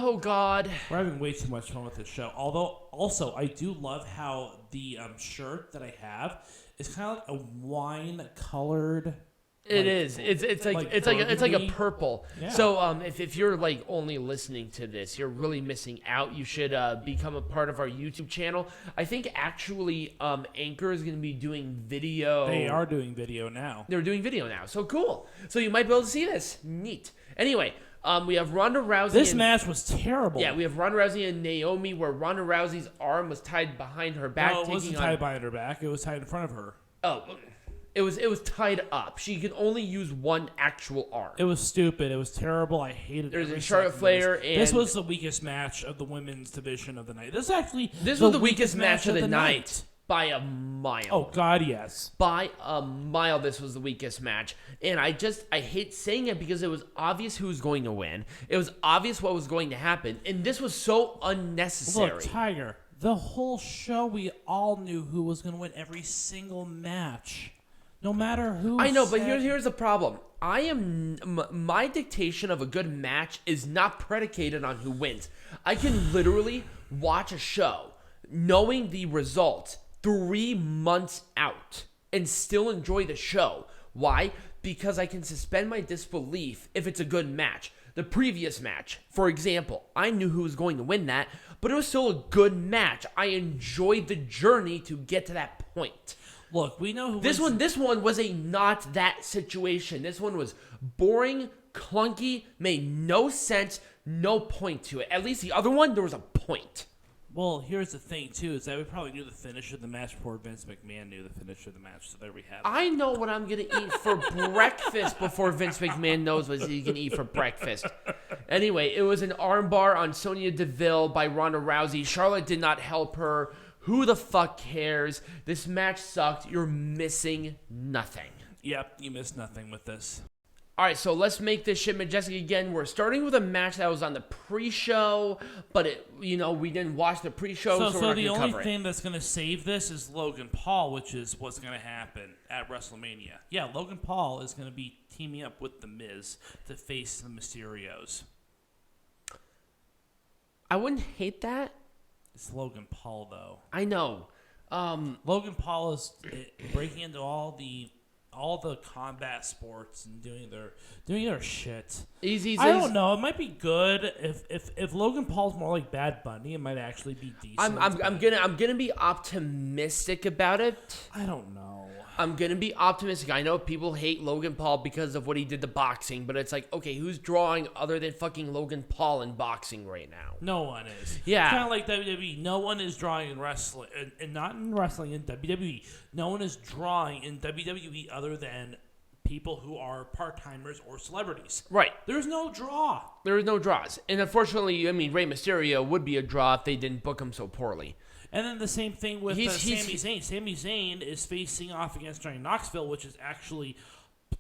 Oh, God. We're having way too much fun with this show. Although, also, I do love how the shirt that I have is kind of like a wine-colored... It is. It's like a purple. Yeah. So if you're like only listening to this, you're really missing out. You should become a part of our YouTube channel. I think actually Anchor is going to be doing video. They are doing video now. They're doing video now. So cool. So you might be able to see this. Neat. Anyway, we have Ronda Rousey. This match was terrible. Yeah, we have Ronda Rousey and Naomi, where Ronda Rousey's arm was tied behind her back. No, it wasn't tied behind her back. It was tied in front of her. Oh. It was tied up. She could only use one actual arm. It was stupid. It was terrible. I hated it. There's a Charlotte Flair and... This was the weakest match of the women's division of the night. This was the weakest match of the night. By a mile. Oh, God, yes. By a mile, this was the weakest match. And I hate saying it because it was obvious who was going to win. It was obvious what was going to happen. And this was so unnecessary. Look, Tiger, the whole show, we all knew who was going to win every single match. No matter who. I know, but here's the problem. My dictation of a good match is not predicated on who wins. I can literally watch a show knowing the result 3 months out and still enjoy the show. Why? Because I can suspend my disbelief if it's a good match. The previous match, for example, I knew who was going to win that, but it was still a good match. I enjoyed the journey to get to that point. Look, we know who this one. This one was a not that situation. This one was boring, clunky, made no sense, no point to it. At least the other one, there was a point. Well, here's the thing too: is that we probably knew the finish of the match before Vince McMahon knew the finish of the match. So there we have it. I know what I'm gonna eat for breakfast before Vince McMahon knows what he can eat for breakfast. Anyway, it was an armbar on Sonya Deville by Ronda Rousey. Charlotte did not help her. Who the fuck cares? This match sucked. You're missing nothing. Yep, you missed nothing with this. All right, so let's make this shit majestic again. We're starting with a match that was on the pre-show, but we didn't watch the pre-show, so we're not going to cover it. So the only thing that's going to save this is Logan Paul, which is what's going to happen at WrestleMania. Yeah, Logan Paul is going to be teaming up with The Miz to face the Mysterios. I wouldn't hate that. It's Logan Paul, though. I know. Logan Paul is breaking into all the combat sports and doing their shit. I don't know. It might be good if Logan Paul's more like Bad Bunny. It might actually be decent. I'm gonna be optimistic about it. I don't know. I'm going to be optimistic. I know people hate Logan Paul because of what he did to boxing, but it's like, okay, who's drawing other than fucking Logan Paul in boxing right now? No one is. Yeah. It's kind of like WWE. No one is drawing in wrestling, and not in wrestling, in WWE. No one is drawing in WWE other than people who are part-timers or celebrities. Right. There's no draw. There is no draws. And unfortunately, I mean, Rey Mysterio would be a draw if they didn't book him so poorly. And then the same thing with Sami Zayn. Sami Zayn is facing off against Johnny Knoxville, which is actually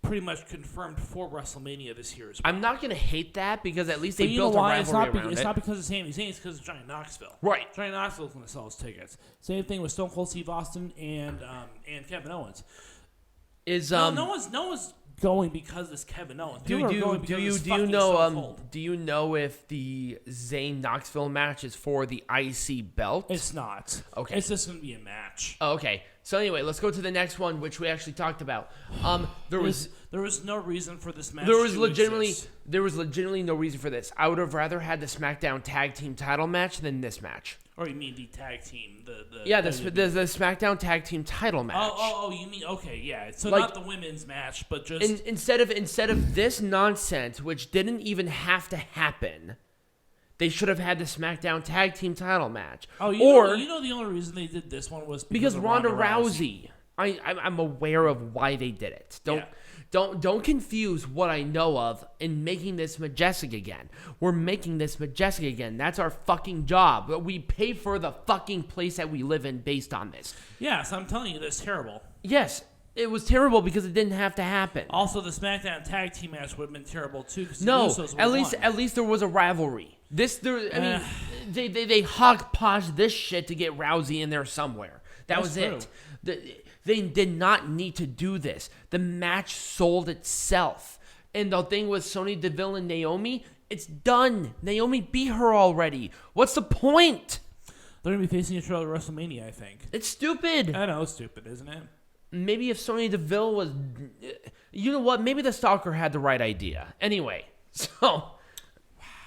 pretty much confirmed for WrestleMania this year as well. I'm not going to hate that because at least they built a rivalry around it. It's not because of Sami Zayn. It's because of Johnny Knoxville. Right. Johnny Knoxville's going to sell his tickets. Same thing with Stone Cold Steve Austin and Kevin Owens. No one's going because it's Kevin Owens. Do you know if the Zayn Knoxville match is for the IC belt? It's not. Okay. It's just going to be a match. Oh, okay. So anyway, let's go to the next one, which we actually talked about. There was no reason for this match. There was legitimately no reason for this. I would have rather had the SmackDown Tag Team Title match than this match. Or you mean the tag team? The SmackDown Tag Team Title match. Oh, you mean okay, yeah. So like, not the women's match, but just instead of this nonsense, which didn't even have to happen. They should have had the SmackDown Tag Team Title match. Oh, you know the only reason they did this one was because of Ronda Rousey. I'm aware of why they did it. Don't confuse what I know of in making this majestic again. We're making this majestic again. That's our fucking job. We pay for the fucking place that we live in based on this. Yes, I'm telling you, that's terrible. Yes, it was terrible because it didn't have to happen. Also, the SmackDown Tag Team match would have been terrible too. No, at least there was a rivalry. They hodgepodged this shit to get Rousey in there somewhere. That was it. They did not need to do this. The match sold itself. And the thing with Sonya Deville and Naomi, It's done. Naomi beat her already. What's the point? They're going to be facing each other at WrestleMania, I think. It's stupid. I know, it's stupid, isn't it? Maybe if Sonya Deville was... You know what? Maybe the stalker had the right idea. Anyway, so...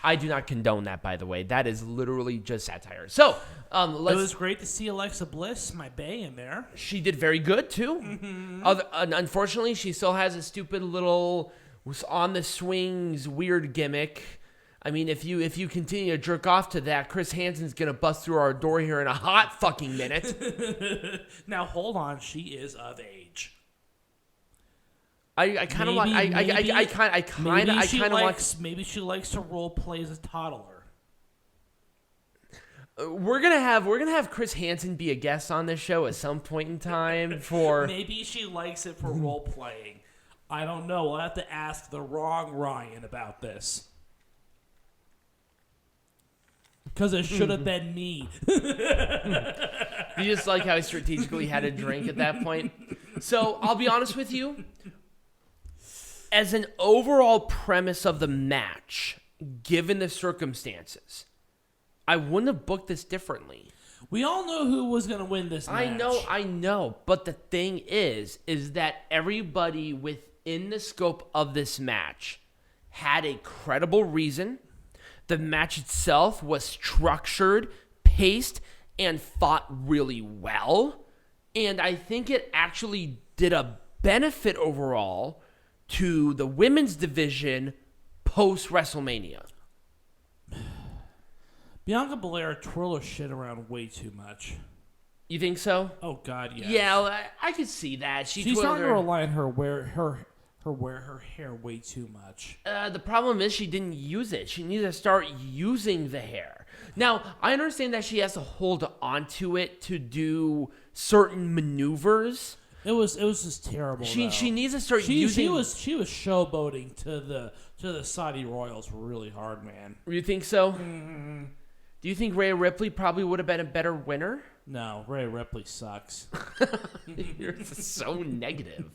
I do not condone that, by the way. That is literally just satire. So, It was great to see Alexa Bliss, my bae, in there. She did very good, too. Mm-hmm. Unfortunately, she still has a stupid little on-the-swings weird gimmick. I mean, if you continue to jerk off to that, Chris Hansen's going to bust through our door here in a hot fucking minute. Now, hold on. She is of age. I kind of want. Maybe she likes to role play as a toddler. We're gonna have Chris Hansen be a guest on this show at some point in time. For maybe she likes it for role playing. I don't know. We'll have to ask the wrong Ryan about this. Because it should have been me. You just like how he strategically had a drink at that point. So I'll be honest with you. As an overall premise of the match, given the circumstances, I wouldn't have booked this differently. We all know who was going to win this match. I know. But the thing is that everybody within the scope of this match had a credible reason. The match itself was structured, paced, and fought really well. And I think it actually did a benefit overall to the women's division post-WrestleMania. Bianca Belair twirl her shit around way too much. You think so? Oh, God, yes. Yeah, I could see that. She's starting to rely on her wear her hair way too much. The problem is she didn't use it. She needs to start using the hair. Now, I understand that she has to hold onto it to do certain maneuvers. It was just terrible. She needs to start using. She was showboating to the Saudi royals really hard, man. You think so? Mm-hmm. Do you think Rhea Ripley probably would have been a better winner? No, Rhea Ripley sucks. You're so negative.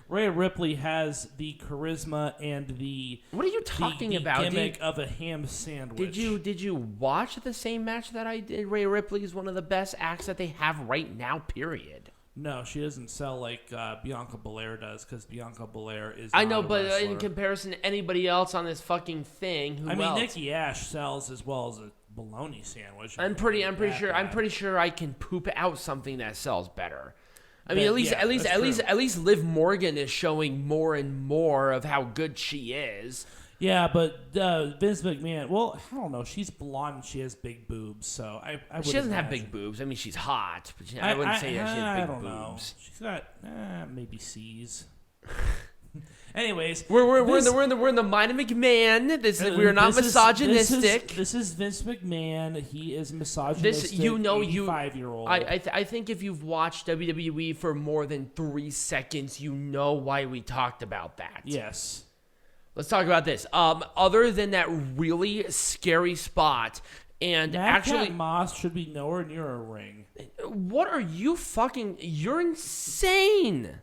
Rhea Ripley has the charisma and the what are you talking about? Gimmick of a ham sandwich. Did you watch the same match that I did? Rhea Ripley is one of the best acts that they have right now. Period. No, she doesn't sell like Bianca Belair does, because Bianca Belair is. I know, but in comparison to anybody else on this fucking thing, I mean, Nikki Ash sells as well as a bologna sandwich. I'm pretty sure I can poop out something that sells better. I mean, at least Liv Morgan is showing more and more of how good she is. Yeah, but Vince McMahon, well, I don't know. She's blonde and she has big boobs, so she doesn't have big boobs. I mean, she's hot, but I wouldn't say that she has big boobs. Know. She's got maybe C's. Anyways, we're in the mind of McMahon. We are not misogynistic. This is Vince McMahon. He is misogynistic. 85-year-old. I think if you've watched WWE for more than 3 seconds, you know why we talked about that. Yes. Let's talk about this. Other than that really scary spot, and Madcap Moss should be nowhere near a ring. What are you fucking? You're insane.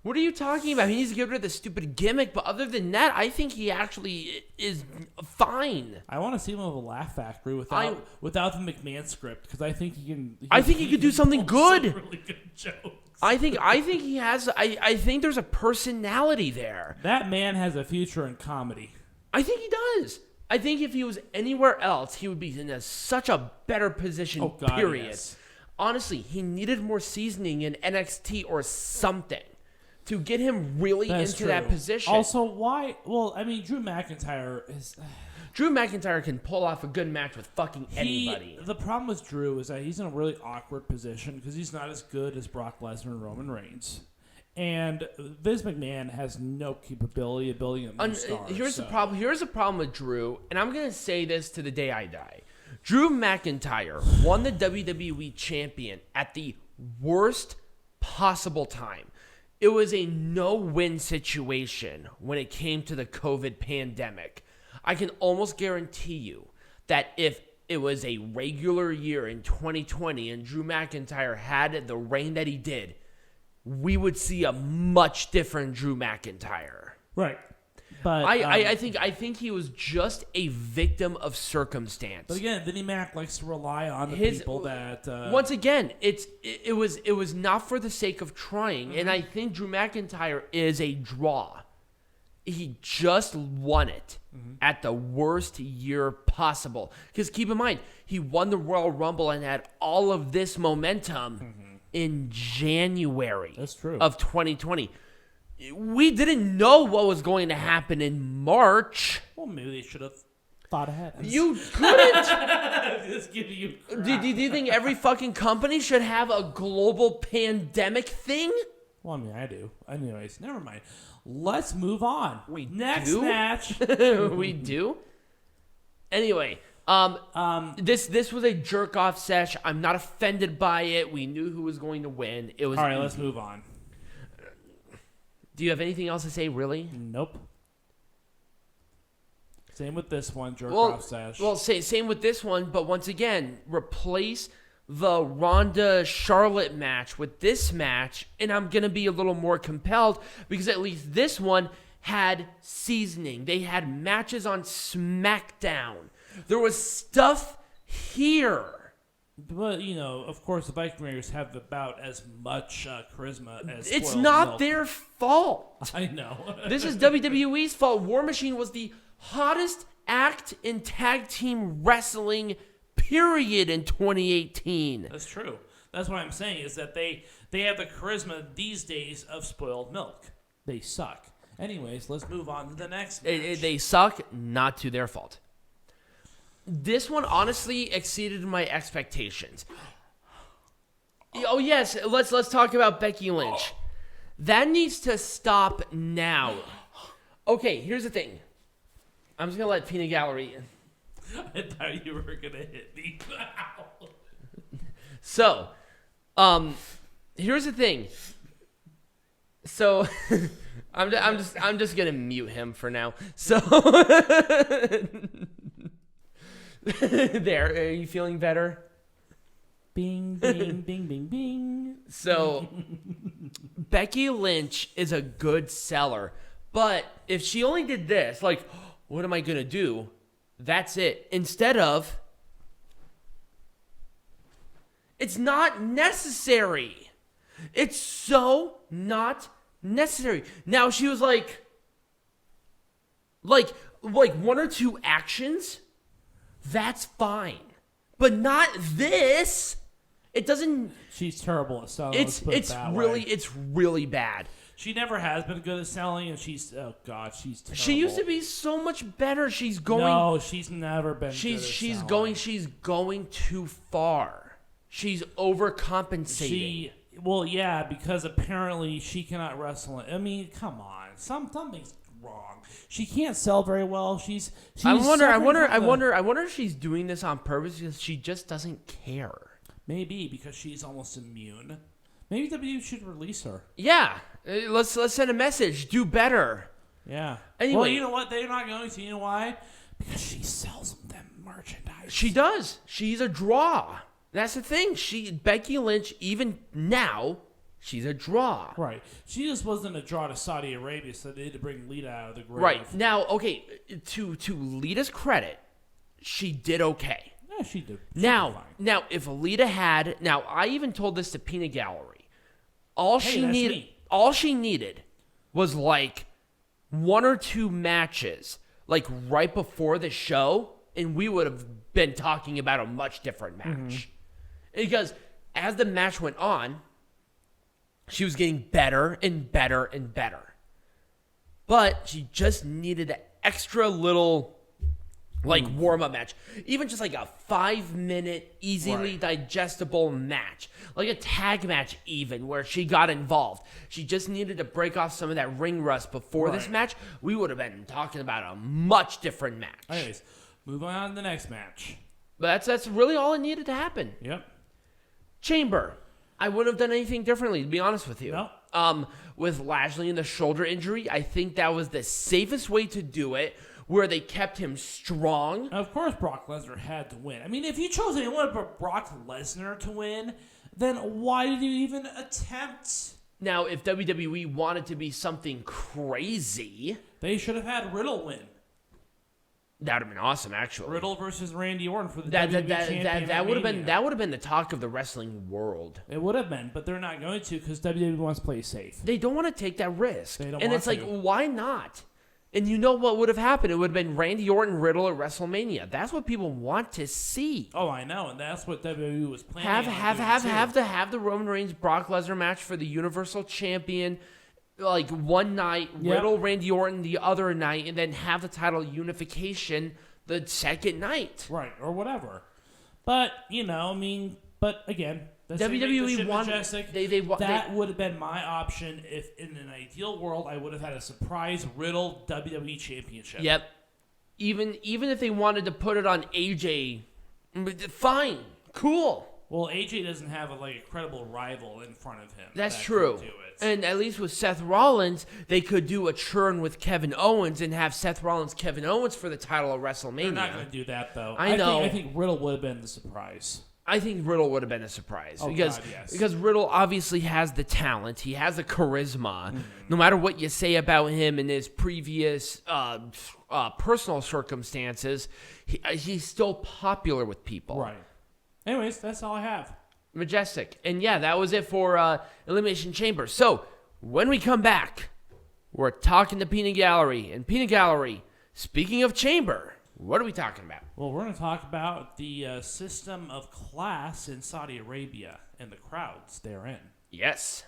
What are you talking about? He needs to get rid of the stupid gimmick, but other than that, I think he actually is fine. I want to see him with a Laugh Factory without the McMahon script, because I think he can. I think he could do something good. Some really good jokes. I think he has. I think there's a personality there. That man has a future in comedy. I think he does. I think if he was anywhere else, he would be in such a better position. Oh, God, period. Yes. Honestly, he needed more seasoning in NXT or something to get him really into that position. Also, why? Well, I mean, Drew McIntyre is. Drew McIntyre can pull off a good match with fucking anybody. The problem with Drew is that he's in a really awkward position because he's not as good as Brock Lesnar and Roman Reigns. And Vince McMahon has no capability of building a star. Here's the problem. Here's the problem with Drew, and I'm going to say this to the day I die. Drew McIntyre won the WWE champion at the worst possible time. It was a no-win situation when it came to the COVID pandemic. I can almost guarantee you that if it was a regular year in 2020 and Drew McIntyre had the reign that he did, we would see a much different Drew McIntyre. Right. But I think he was just a victim of circumstance. But again, Vinnie Mac likes to rely on the people that. Once again, it was not for the sake of trying, and I think Drew McIntyre is a draw. He just won it at the worst year possible. Because keep in mind, he won the Royal Rumble and had all of this momentum in January. That's true. Of 2020. We didn't know what was going to happen in March. Well, maybe they should have thought ahead. You couldn't. Just giving you crap. Do you think every fucking company should have a global pandemic thing? Well, I mean, I do. Anyways, never mind. Let's move on. Next do? match. We do? Anyway, this was a jerk-off sesh. I'm not offended by it. We knew who was going to win. It was all right, let's move on. Do you have anything else to say, really? Nope. Same with this one, jerk-off sesh. Well, same with this one, but once again, replace the Ronda Charlotte match with this match, and I'm going to be a little more compelled because at least this one had seasoning. They had matches on SmackDown. There was stuff here. But, of course, the Viking Raiders have about as much charisma as It's spoiled not milk. their fault. I know. This is WWE's fault. War Machine was the hottest act in tag team wrestling, period, in 2018. That's true. That's what I'm saying is that they have the charisma these days of spoiled milk. They suck. Anyways, let's move on to the next match. They suck, not to their fault. This one honestly exceeded my expectations. Oh yes, let's talk about Becky Lynch. That needs to stop now. Okay, here's the thing. I'm just gonna let Peanut Gallery in. I thought you were gonna hit me. So, here's the thing. So, I'm just gonna mute him for now. So, there. Are you feeling better? Bing, bing, bing, bing, bing. So, Becky Lynch is a good seller, but if she only did this, like, what am I gonna do? That's it. Instead of, it's not necessary. It's so not necessary. Now she was like one or two actions. That's fine, but not this. It doesn't. She's terrible at selling. It's really bad. She never has been good at selling, and she's terrible. She used to be so much better. She's going. No, she's never been. She's selling. She's going too far. She's overcompensating. Well, yeah, because apparently she cannot wrestle. I mean, come on, something's wrong. She can't sell very well. I wonder if she's doing this on purpose because she just doesn't care. Maybe because she's almost immune. Maybe WWE should release her. Yeah, let's send a message. Do better. Yeah. Anyway, well, you know what? They're not going to. You know why? Because she sells them merchandise. She does. She's a draw. That's the thing. Becky Lynch, even now, she's a draw. Right. She just wasn't a draw to Saudi Arabia, so they had to bring Lita out of the grave. Right. Now, okay, to Lita's credit, she did okay. Yeah, she did. Now, if Lita had... Now, I even told this to Peanut Gallery. All she needed was, like, one or two matches, like, right before the show, and we would have been talking about a much different match. Mm-hmm. Because as the match went on, she was getting better and better and better. But she just needed an extra little, like, warm-up match. Even just, like, a 5-minute, easily digestible match. Like a tag match, even, where she got involved. She just needed to break off some of that ring rust before this match. We would have been talking about a much different match. Anyways, moving on to the next match. But that's really all it needed to happen. Yep. Chamber. I wouldn't have done anything differently, to be honest with you. No. With Lashley and the shoulder injury, I think that was the safest way to do it, where they kept him strong. Of course Brock Lesnar had to win. I mean, if you chose anyone but Brock Lesnar to win, then why did you even attempt? Now, if WWE wanted to be something crazy... They should have had Riddle win. That would have been awesome, actually. Riddle versus Randy Orton for the WWE Championship. That would have been the talk of the wrestling world. It would have been, but they're not going to because WWE wants to play safe. They don't want to take that risk. They don't and want it's like, to. why not? And you know what would have happened? It would have been Randy Orton Riddle at WrestleMania. That's what people want to see. Oh, I know, and that's what WWE was planning. Have the Roman Reigns Brock Lesnar match for the Universal Champion. Like one night, Riddle, Randy Orton the other night, and then have the title unification the second night. Right, or whatever. But, but again, that's WWE wanted Majestic. That would have been my option if in an ideal world I would have had a surprise Riddle WWE Championship. Yep. Even if they wanted to put it on AJ, fine, cool. Well, AJ doesn't have a credible rival in front of him. That's true. And at least with Seth Rollins, they could do a churn with Kevin Owens and have Seth Rollins, Kevin Owens for the title of WrestleMania. They're not going to do that, though. I know. I think Riddle would have been the surprise. I think Riddle would have been a surprise. Oh, because, God, yes. because Riddle obviously has the talent. He has the charisma. Mm-hmm. No matter what you say about him in his previous personal circumstances, he's still popular with people. Right. Anyways, that's all I have. Majestic. And yeah, that was it for Elimination Chamber. So, when we come back, we're talking to Peanut Gallery. And Peanut Gallery, speaking of Chamber, what are we talking about? Well, we're going to talk about the system of class in Saudi Arabia and the crowds therein. Yes.